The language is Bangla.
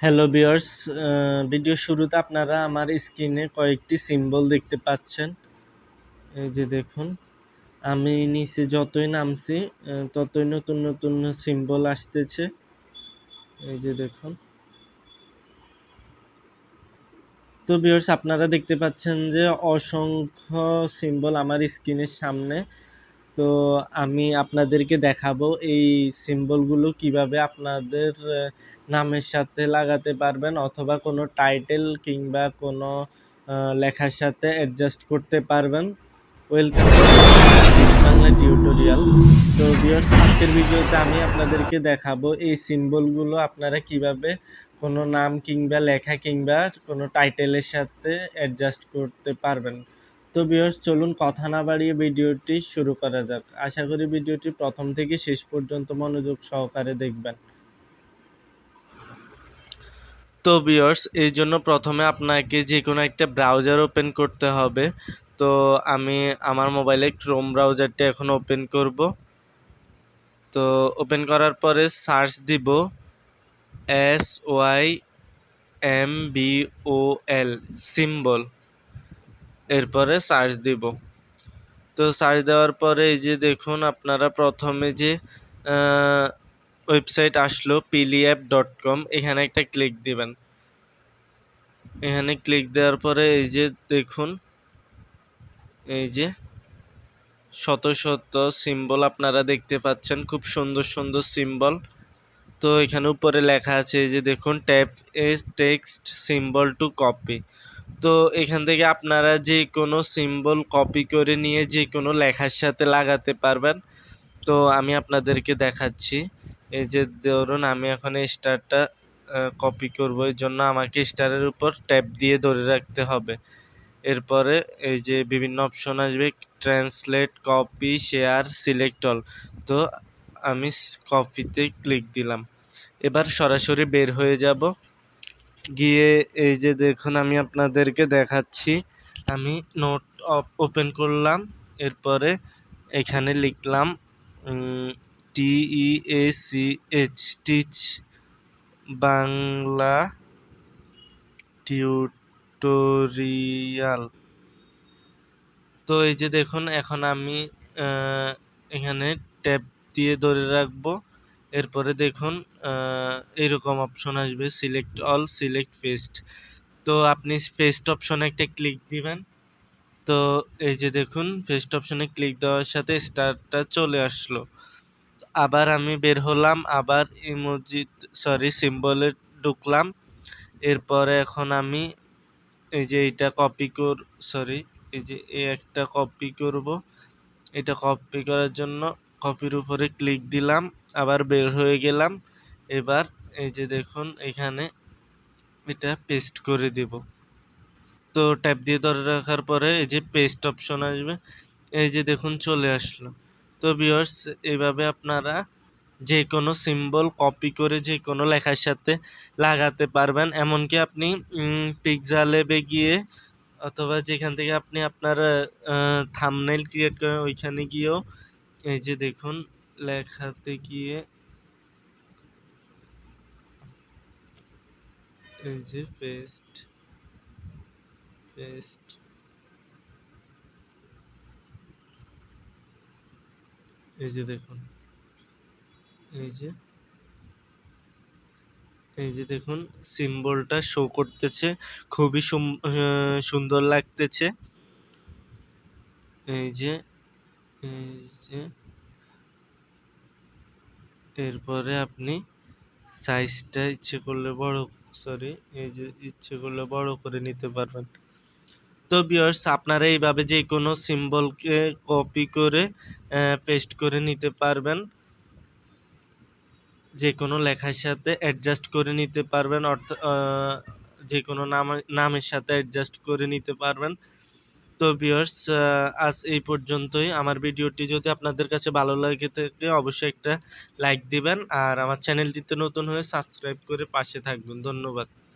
হ্যালো ভিউয়ার্স, ভিডিও শুরুতে আপনারা আমার স্ক্রিনে কয়েকটি সিম্বল দেখতে পাচ্ছেন। এই যে দেখুন, আমি নিচে যতই নামছি ততই নতুন নতুন সিম্বল আসতেছে। এই যে দেখুন। তো ভিউয়ার্স, আপনারা দেখতে পাচ্ছেন যে অসংখ্য সিম্বল আমার স্ক্রিনের সামনে। তো আমি আপনাদেরকে দেখাবো এই সিম্বলগুলো কিভাবে আপনাদের নামের সাথে লাগাতে পারবেন, অথবা কোনো টাইটেল কিংবা কোনো লেখার সাথে অ্যাডজাস্ট করতে পারবেন। Welcome Bangla tutorial. তো ভিউয়ার্স, আজকের ভিডিওতে আমি আপনাদেরকে দেখাবো এই সিম্বলগুলো আপনারা কিভাবে কোনো নাম কিংবা লেখা কিংবা কোনো টাইটেলের সাথে অ্যাডজাস্ট করতে পারবেন। তো ভিউয়ার্স, চলুন কথা না বাড়িয়ে ভিডিওটি শুরু করা যাক। আশা করি ভিডিওটি প্রথম থেকে শেষ পর্যন্ত মনোযোগ সহকারে দেখবেন। তো ভিউয়ার্স, এই জন্য প্রথমে আপনাকে যে কোনো একটা ব্রাউজার ওপেন করতে হবে। তো আমি আমার মোবাইলে ক্রোম ব্রাউজারটা এখন ওপেন করব। তো ওপেন করার পরে সার্চ দিব SYMBOL সিম্বল, এরপরে সার্চ দিব। তো সার্চ দেওয়ার পরে এই যে দেখুন, আপনারা প্রথমে যে ওয়েবসাইট আসলো piliapp.com, এখানে একটা ক্লিক দিবেন। এখানে ক্লিক দেওয়ার পরে এই যে দেখুন, এই যে শত শত সিম্বল আপনারা দেখতে পাচ্ছেন, খুব সুন্দর সুন্দর সিম্বল। তো এখানে উপরে লেখা আছে, এই যে দেখুন, ট্যাপ এ টেক্সট সিম্বল টু কপি। তো এখান থেকে আপনারা যে কোনো সিম্বল কপি করে নিয়ে যে কোনো লেখার সাথে লাগাতে পারবেন। তো আমি আপনাদেরকে দেখাচ্ছি। এই যে ধরুন, আমি এখন স্টারটা কপি করব, এই জন্য আমাকে স্টারের উপর ট্যাপ দিয়ে ধরে রাখতে হবে। এরপরে এই যে বিভিন্ন অপশন আসবে, translate, copy, share, select all. তো আমি কপিতে ক্লিক দিলাম। এবার সরাসরি বের হয়ে যাব। গিয়ে এই যে দেখুন, আমি আপনাদেরকে দেখাচ্ছি। আমি নোট ওপেন করলাম, এরপরে এখানে লিখলাম TEACH, টিচ বাংলা টিউটোরিয়াল। তো এই যে দেখুন, এখন আমি এখানে ট্যাব দিয়ে ধরে রাখবো। এরপরে দেখুন এরকম অপশন আসবে, সিলেক্ট অল, সিলেক্ট পেস্ট। তো আপনি পেস্ট অপশনে একটা ক্লিক দিবেন। তো এই যে দেখুন, পেস্ট অপশনে ক্লিক দেওয়ার সাথে স্টারটা চলে আসলো। আবার আমি বের হলাম, আবার সিম্বলে ঢুকলাম। এরপরে এখন আমি এই যে এইটা এই যে একটা কপি করব। এটা কপি করার জন্য কপির উপরে ক্লিক দিলাম, আবার বের হয়ে গেলাম। এবার এই যে দেখুন, এখানে এটা পেস্ট করে দেব। তো ট্যাপ দিয়ে ধরে রাখার পরে এই যে পেস্ট অপশন আসবে, এই যে দেখুন চলে আসলো। তো ভিউয়ার্স, এইভাবে আপনারা যে কোনো সিম্বল কপি করে যে কোনো লেখার সাথে লাগাতে পারবেন। এমনকি আপনি পিক্সেলে গিয়ে অথবা যেখান থেকে আপনি আপনার থাম্বনেইল ক্রিয়েট করেন ওইখানে গিয়েও এই যে দেখুন, লেখাতে গিয়ে এই যে পেস্ট, এই যে দেখুন, এই যে দেখুন সিম্বলটা শো করতেছে, খুবই সুন্দর লাগতেছে। এই যে এরপরে আপনি সাইজটা ইচ্ছে করলে বড় করে নিতে পারবেন। তো ভিউয়ার্স, আপনারা এইভাবে যে কোনো সিম্বলকে কপি করে পেস্ট করে নিতে পারবেন, যে কোনো লেখার সাথে অ্যাডজাস্ট করে নিতে পারবেন, যে কোনো নামের সাথে অ্যাডজাস্ট করে নিতে পারবেন। তো ভিউয়ার্স, আজ এই পর্যন্তই। আমার ভিডিওটি যদি আপনাদের কাছে ভালো লাগে থাকে অবশ্যই একটা লাইক দিবেন, আর আমার চ্যানেলটিতে নতুন হয়ে সাবস্ক্রাইব করে পাশে থাকবেন। ধন্যবাদ।